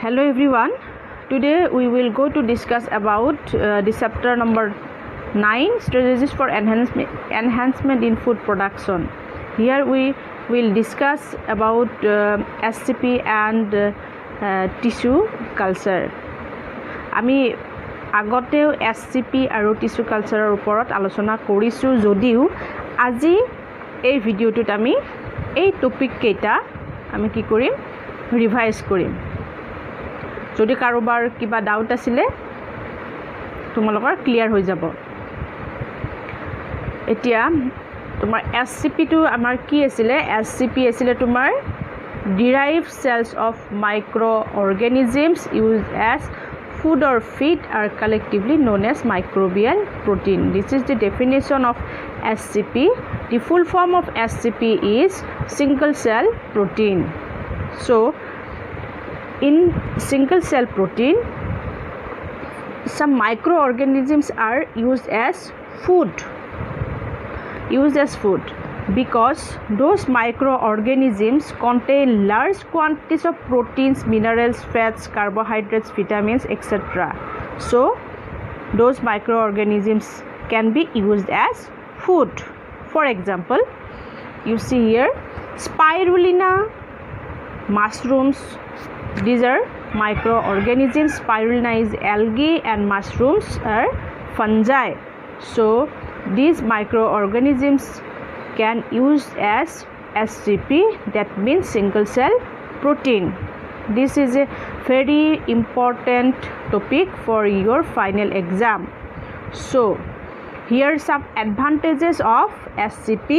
Hello everyone. Today we will go to discuss about the chapter number 9, strategies for enhancement in food production. Here we will discuss about SCP and tissue culture. আমি আগতেও SCP আৰু tissue কালচাৰৰ ওপৰত আলোচনা কৰিছো যদিও আজি এই ভিডিঅ'টোত আমি এই টপিক কেইটা আমি কি কৰিম ৰিভাইজ কৰিম যদি কাৰোবাৰ কিবা ডাউট আছিলে তোমালোকৰ ক্লিয়াৰ হৈ যাব এতিয়া তোমাৰ SCP টো আমাৰ কি আছিলে SCP আছিলে তোমাৰ derived cells of microorganisms used as food or feed are collectively known as microbial protein. This is the definition of SCP. The full form of SCP is single cell protein. So in single cell protein some microorganisms are used as food because those microorganisms contain large quantities of proteins, minerals, fats, carbohydrates, vitamins, etc. So those microorganisms can be used as food. For example, you see here spirulina, mushrooms, these are microorganisms. Spirulina is algae and mushrooms are fungi. So these microorganisms can use as SCP, that means single cell protein. This is a very important topic for your final exam. So here are some advantages of SCP.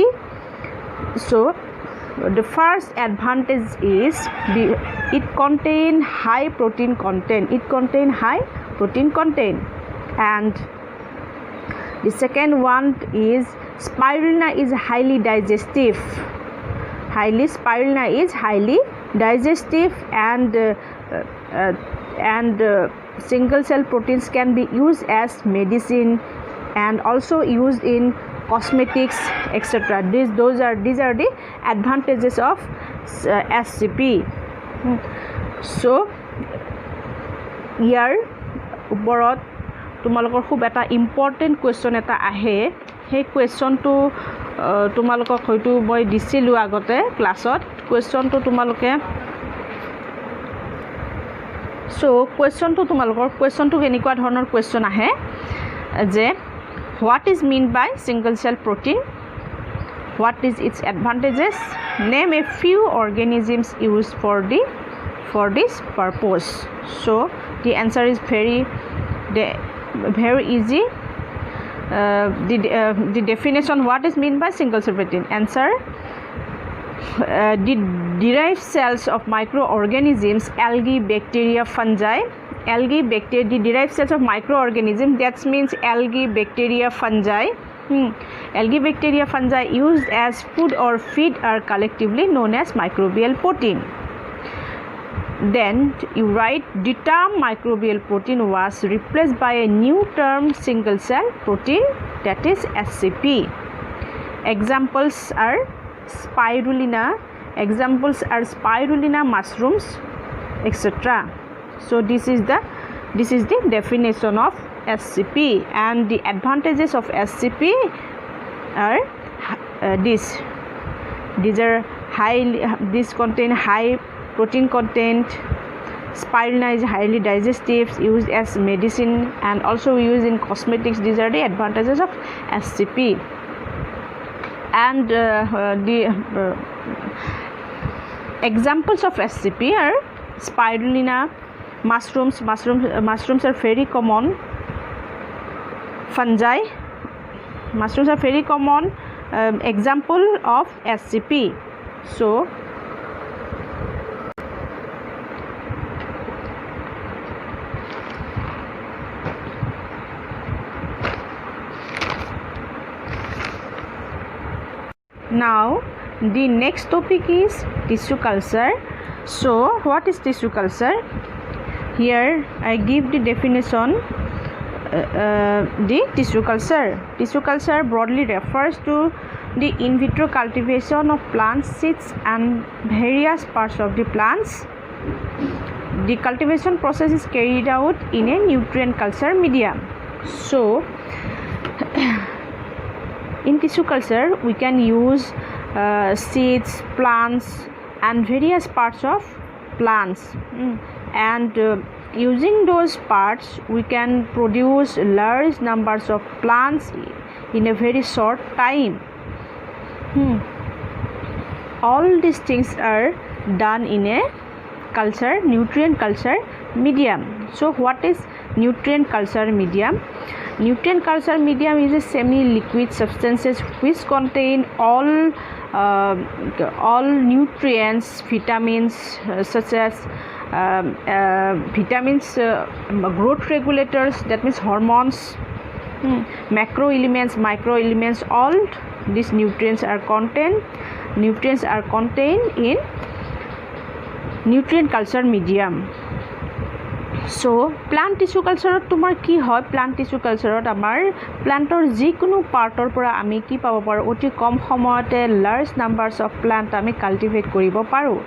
So the first advantage is it contain high protein content. And the second one is spirulina is highly digestive. Spirulina is highly digestive, and single cell proteins can be used as medicine and also used in cosmetics, etc. These are the advantages of SCP. So ইয়াৰ ওপৰত তোমালোকৰ খুব এটা important question এটা আহে সেই কুৱেশ্যনটো তোমালোকক হয়তো মই দিছিলোঁ আগতে ক্লাছত কুৱেশ্যনটো তোমালোকে কুৱেশ্যনটো কেনেকুৱা ধৰণৰ কুৱেশ্যন আহে যে what is mean by single cell protein, what is its advantages, name a few organisms used for this purpose. So the answer is very easy. The definition, what is mean by single cell protein? Answer, the derived cells of microorganisms, algae, bacteria, fungi. The derived cells of microorganisms, that means algae, bacteria, fungi. Algae, bacteria, fungi used as food or feed are collectively known as microbial protein. Then you write the term microbial protein was replaced by a new term single cell protein, that is SCP. Examples are spirulina, mushrooms, etc. So this is the definition of SCP, and the advantages of SCP are these contain high protein content. Spirulina is highly digestive, used as medicine and also used in cosmetics. These are the advantages of SCP. And the examples of SCP are spirulina, mushrooms are very common. Fungi, mushrooms are very common example of SCP. So now the next topic is tissue culture. So what is tissue culture? Here I give the definition. The tissue culture. Tissue culture broadly refers to the in vitro cultivation of plant seeds and various parts of the plants the cultivation process is carried out in a nutrient culture medium. So in tissue culture we can use seeds, plants and various parts of plants, and using those parts we can produce large numbers of plants in a very short time. All these things are done in a culture, nutrient culture medium. So what is nutrient culture medium? Nutrient culture medium is a semi-liquid substances which contain all nutrients, vitamins such as vitamins, growth regulators, that means hormones, macro elements, micro elements, all these nutrients are contained in nutrient culture medium. So plant tissue culture তোমার কি হয়, plant tissue culture আমাৰ প্লান্টৰ যিকোনো পাৰ্টৰ পৰা আমি কি পাব পাৰোঁ, অতি কম সময়তে লাৰ্জ নাম্বাৰছ অফ প্লান্ট আমি কাল্টিভেট কৰিব পাৰোঁ।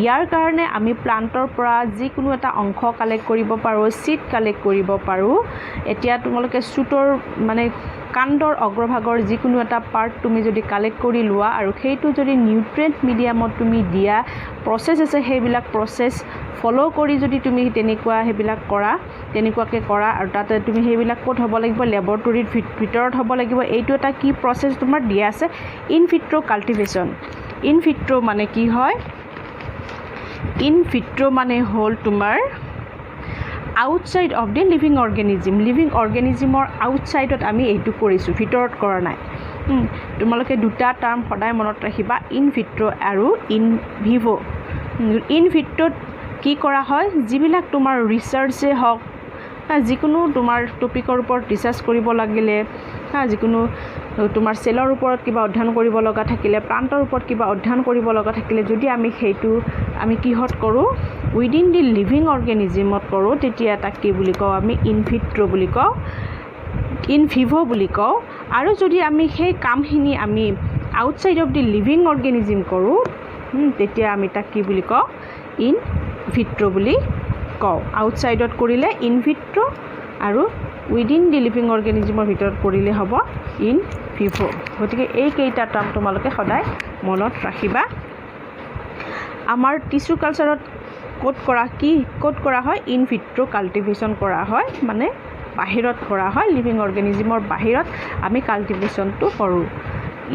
ইয়াৰ কাৰণে আমি প্লান্টৰ পৰা যিকোনো এটা অংশ কালেক্ট কৰিব পাৰোঁ, চিড কালেক্ট কৰিব পাৰোঁ। এতিয়া তোমালোকে চুটৰ মানে কাণ্ডৰ অগ্ৰভাগৰ যিকোনো এটা পাৰ্ট তুমি যদি কালেক্ট কৰি লোৱা আৰু সেইটো যদি নিউট্ৰিয়েণ্ট মিডিয়ামত তুমি দিয়া, প্ৰচেছ আছে সেইবিলাক প্ৰচেছ ফ'ল' কৰি যদি তুমি তেনেকুৱাকৈ কৰা আৰু তাতে তুমি সেইবিলাক ক'ত হ'ব লাগিব, লেবৰেটৰীৰ ভিতৰত হ'ব লাগিব। এইটো এটা কি প্ৰচেছ তোমাৰ দিয়া আছে, in vitro' cultivation. In vitro' মানে কি হয়, ইন ভিট্ৰ' মানে হ'ল তোমাৰ আউটসাইড অফ দি লিভিং অৰ্গেনিজিমৰ আউটসাইডত আমি এইটো কৰিছোঁ, ভিতৰত কৰা নাই। তোমালোকে দুটা টাৰ্ম সদায় মনত ৰাখিবা, ইন ভিট্ৰ' আৰু ইন ভিভ'। ইন ভিট্ৰ'ত কি কৰা হয়, যিবিলাক তোমাৰ ৰিচাৰ্চে হওক, যিকোনো তোমাৰ টপিকৰ ওপৰত ৰিচাৰ্চ কৰিব লাগিলে, যিকোনো তোমাৰ চেলৰ ওপৰত কিবা অধ্যয়ন কৰিব লগা থাকিলে, প্লান্টৰ ওপৰত কিবা অধ্যয়ন কৰিব লগা থাকিলে, যদি আমি সেইটো আমি কিহত কৰোঁ, উইদিন দি লিভিং অৰ্গেনিজিমত কৰোঁ, তেতিয়া তাক কি বুলি কওঁ, আমি ইন ভিট্ৰ' বুলি কওঁ, ইন ভিভ' বুলি কওঁ। আৰু যদি আমি সেই কামখিনি আমি outside of the living organism কৰোঁ, তেতিয়া আমি তাক কি বুলি কওঁ, ইন ভিট্ৰ' বুলি কওঁ। আউটসাইডত কৰিলে ইন ভিট্ৰ' আৰু উইদিন দি লিভিং অৰ্গেনিজিমৰ ভিতৰত কৰিলে হ'ব ইন ভিভ'। গতিকে এইকেইটা টাৰ্ম তোমালোকে সদায় মনত ৰাখিবা। আমাৰ টিচু কালচাৰত ক'ত কৰা হয়, ইন ভিট্ৰ' কাল্টিভেশ্যন কৰা হয়, মানে বাহিৰত কৰা হয়, লিভিং অৰ্গেনিজিমৰ বাহিৰত আমি কাল্টিভেশ্যনটো কৰোঁ।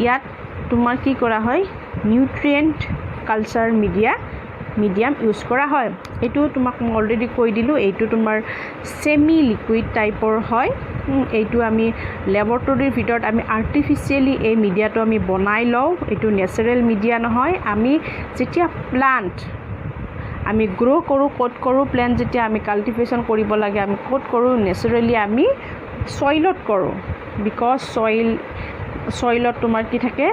ইয়াত তোমাৰ কি কৰা হয়, নিউট্ৰিয়েণ্ট কালচাৰ মিডিয়াম ইউজ কৰা হয়। এইটো তোমাক মই অলৰেডি কৈ দিলোঁ, এইটো তোমাৰ ছেমি লিকুইড টাইপৰ হয়। এইটো আমি লেবৰেটৰীৰ ভিতৰত আমি আৰ্টিফিচিয়েলি এই মিডিয়াটো আমি বনাই লওঁ, এইটো নেচাৰেল মিডিয়া নহয়। আমি যেতিয়া প্লান্ট আমি গ্ৰ' কৰোঁ, ক'ত কৰোঁ, প্লান্ট যেতিয়া আমি কাল্টিভেশ্যন কৰিব লাগে আমি ক'ত কৰোঁ, নেচাৰেলি আমি চইলত কৰোঁ। বিকজ চইলত তোমাৰ কি থাকে,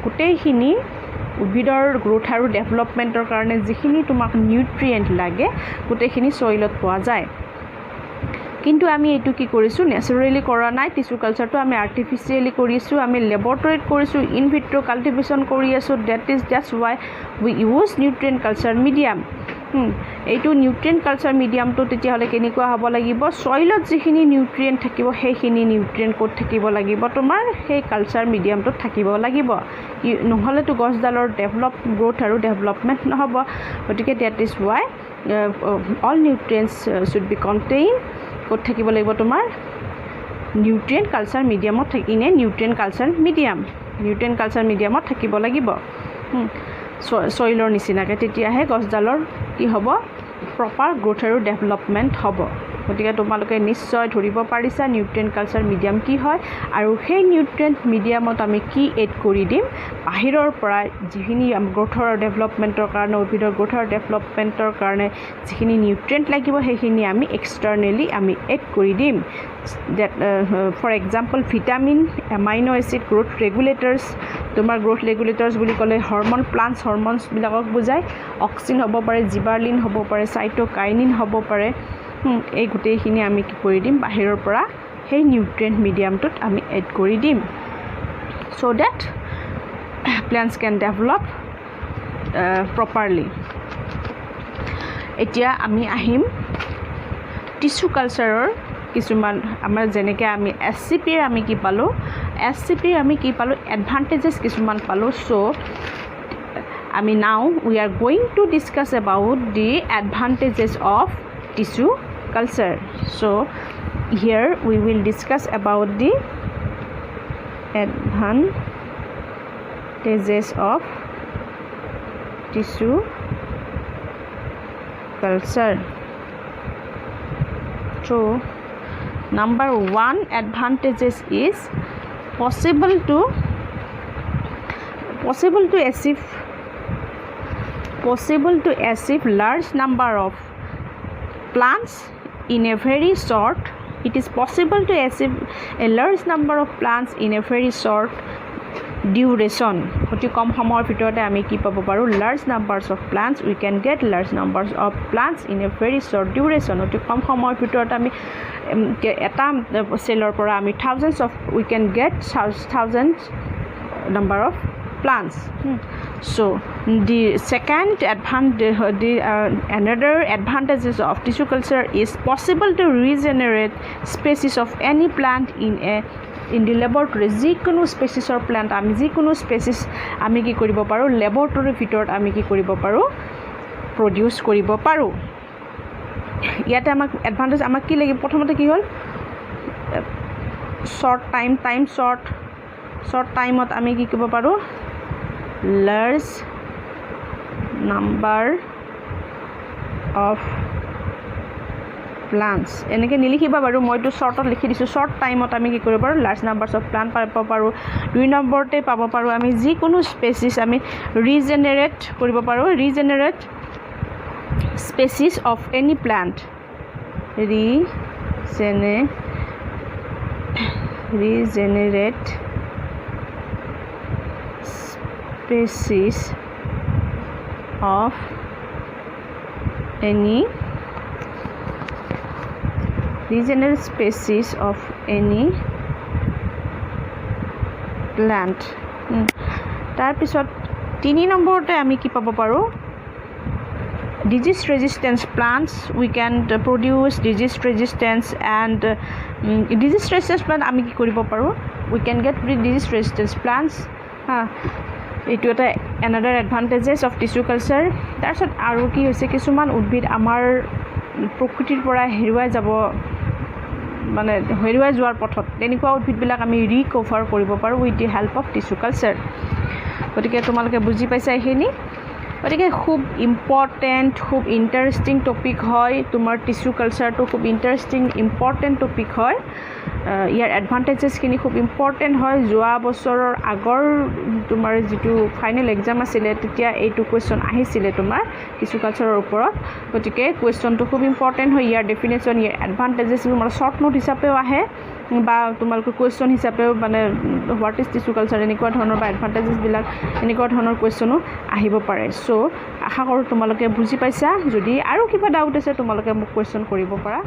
গোটেইখিনি উদ্ভিদৰ গ্ৰোথ আৰু ডেভেলপমেণ্টৰ কাৰণে যিখিনি তোমাক নিউট্ৰিয়েণ্ট লাগে গোটেইখিনি চইলত পোৱা যায়। কিন্তু আমি এইটো কি কৰিছোঁ, নেচাৰেলি কৰা নাই, টিচু কালচাৰটো আমি আৰ্টিফিচিয়েলি কৰিছোঁ, আমি লেবৰেটৰীত কৰিছোঁ, ইন ভিট্ৰ' কাল্টিভেশ্যন কৰি আছোঁ। That's Y we use nutrient culture medium. এইটো নিউট্ৰিয়েণ্ট কালচাৰ মিডিয়ামটো তেতিয়াহ'লে কেনেকুৱা হ'ব লাগিব, চইলত যিখিনি নিউট্ৰিয়েণ্ট থাকিব সেইখিনি নিউট্ৰিয়েণ্ট ক'ত থাকিব লাগিব, তোমাৰ সেই কালচাৰ মিডিয়ামটোত থাকিব লাগিব। নহ'লেতো গছডালৰ গ্ৰোথ আৰু ডেভেলপমেণ্ট নহ'ব। গতিকে that is Y all nutrients should be contain ক'ত থাকিব লাগিব, তোমাৰ নিউট্ৰিয়েণ্ট কালচাৰ মিডিয়ামত ইনে নিউট্ৰিয়েণ্ট কালচাৰ মিডিয়ামত থাকিব লাগিব, চইলৰ নিচিনাকৈ। তেতিয়াহে গছডালৰ কি হ'ব, প্ৰপাৰ গ্ৰোথ আৰু ডেভেলপমেণ্ট হ'ব। গতিকে তোমালোকে নিশ্চয় ধৰিব পাৰিছা নিউট্ৰিয়েণ্ট কালচাৰ মিডিয়াম কি হয়, আৰু সেই নিউট্ৰিয়েণ্ট মিডিয়ামত আমি কি এড কৰি দিম, বাহিৰৰ পৰা যিখিনি গ্ৰোথৰ আৰু ডেভেলপমেণ্টৰ কাৰণে, উদ্ভিদৰ গ্ৰোথ আৰু ডেভেলপমেণ্টৰ কাৰণে যিখিনি নিউট্ৰিয়েণ্ট লাগিব সেইখিনি আমি এক্সটাৰ্নেলি আমি এড কৰি দিম। For example vitamin, amino acid, growth regulators. তোমাৰ গ্ৰোথ ৰেগুলেটাৰ্ছ বুলি ক'লে প্লান্টছ হৰমনছবিলাকক বুজায়। অক্সিন হ'ব পাৰে, জিবাৰলিন হ'ব পাৰে, চাইটোকাইনিন হ'ব পাৰে। এই গোটেইখিনি আমি কি কৰি দিম, বাহিৰৰ পৰা সেই নিউট্ৰিয়েণ্ট মিডিয়ামটোত আমি এড কৰি দিম, ছ' ডেট প্লেণ্টছ কেন ডেভেলপ প্ৰপাৰলি। এতিয়া আমি আহিম টিস্যু কালচাৰৰ কিছুমান আমাৰ যেনেকৈ আমি SCPৰ আমি কি পালোঁ SCPৰ আমি কি পালোঁ এডভান্টেজেছ কিছুমান পালোঁ সো আমি now we are going to discuss about the advantages of tissue culture so here we will discuss about the advantages of tissue culture so number 1 advantages is possible to achieve large number of plants in a very short it is possible to achieve a large number of plants in a very short duration অতি কম সময়ৰ ভিতৰতে আমি কি পাব পাৰো large numbers of plants we can get large numbers of plants in a very short duration অতি কম সময়ৰ ভিতৰত আমি এটা সেলৰ পৰা আমি thousands of we can get thousands number of plants so the second another advantages of tissue culture is possible to regenerate species of any plant in the laboratory যিকোনো স্পেচিছৰ plant আমি যিকোনো স্পেচিছ আমি কি কৰিব পাৰো ল্যাবৰেটৰীৰ ভিতৰত আমি কি কৰিব পাৰো প্ৰডিউস কৰিব পাৰো ইয়াতে আমাক এডভান্টেজ আমাক কি লাগিব প্ৰথমতে কি হ'ল short টাইমত আমি কি কৰিব পাৰো large number of plants এনেকৈ নিলিখিবা বাৰু মইতো শৰ্টত লিখি দিছোঁ শৰ্ট টাইমত আমি কি কৰিব পাৰো লাৰ্জ নাম্বাৰছ অফ প্লান্ট পাব পাৰো দুই নম্বৰতে পাব পাৰো আমি যিকোনো স্পেচিছ আমি ৰিজেনেৰেট কৰিব পাৰো regenerate species of any plant regenerate species of any plant তাৰ পিছত 3 নম্বৰতে আমি কি পাব পাৰো disease resistance plants we can produce disease resistance and disease resistance plant আমি কি কৰিব পাৰো we can get disease resistance plants এইটো এটা another advantages of tissue culture তাৰ পিছত আৰু কি হৈছে কিছুমান উদ্ভিদ আমাৰ প্ৰকৃতিৰ পৰা হেৰুৱাই যাব মানে হেৰুৱাই যোৱাৰ পথত তেনেকুৱা উদ্ভিদবিলাক আমি ৰিকভাৰ কৰিব পাৰো with the help of tissue culture গতিকে তোমালোকে বুজি পাইছা এইখিনি গতিকে খুব ইম্পৰ্টেণ্ট খুব ইণ্টাৰেষ্টিং টপিক হয় তোমাৰ টিস্যু কালচাৰটো খুব ইণ্টাৰেষ্টিং ইম্পৰ্টেণ্ট টপিক হয় ইয়াৰ এডভান্টেজেছখিনি খুব ইম্পৰ্টেণ্ট হয় যোৱা বছৰৰ আগৰ তোমাৰ যিটো ফাইনেল এক্সাম আছিলে তেতিয়া এইটো কুৱেশ্যন আহিছিলে তোমাৰ টিস্যু কালচাৰৰ ওপৰত গতিকে কুৱেশ্যনটো খুব ইম্পৰ্টেণ্ট হয় ইয়াৰ ডেফিনেশ্যন ইয়াৰ এডভান্টেজেছ তোমাৰ শ্বৰ্ট নোট হিচাপেও আহে বা তোমালোকৰ কুৱেশ্যন হিচাপেও মানে হোৱাট ইজ টিস্যু কালচাৰ এনেকুৱা ধৰণৰ বা এডভান্টেজেছবিলাক এনেকুৱা ধৰণৰ কুৱেশ্যনো আহিব পাৰে চ' আশা কৰোঁ তোমালোকে বুজি পাইছা যদি আৰু কিবা ডাউট আছে তোমালোকে মোক কুৱেশ্যন কৰিব পাৰা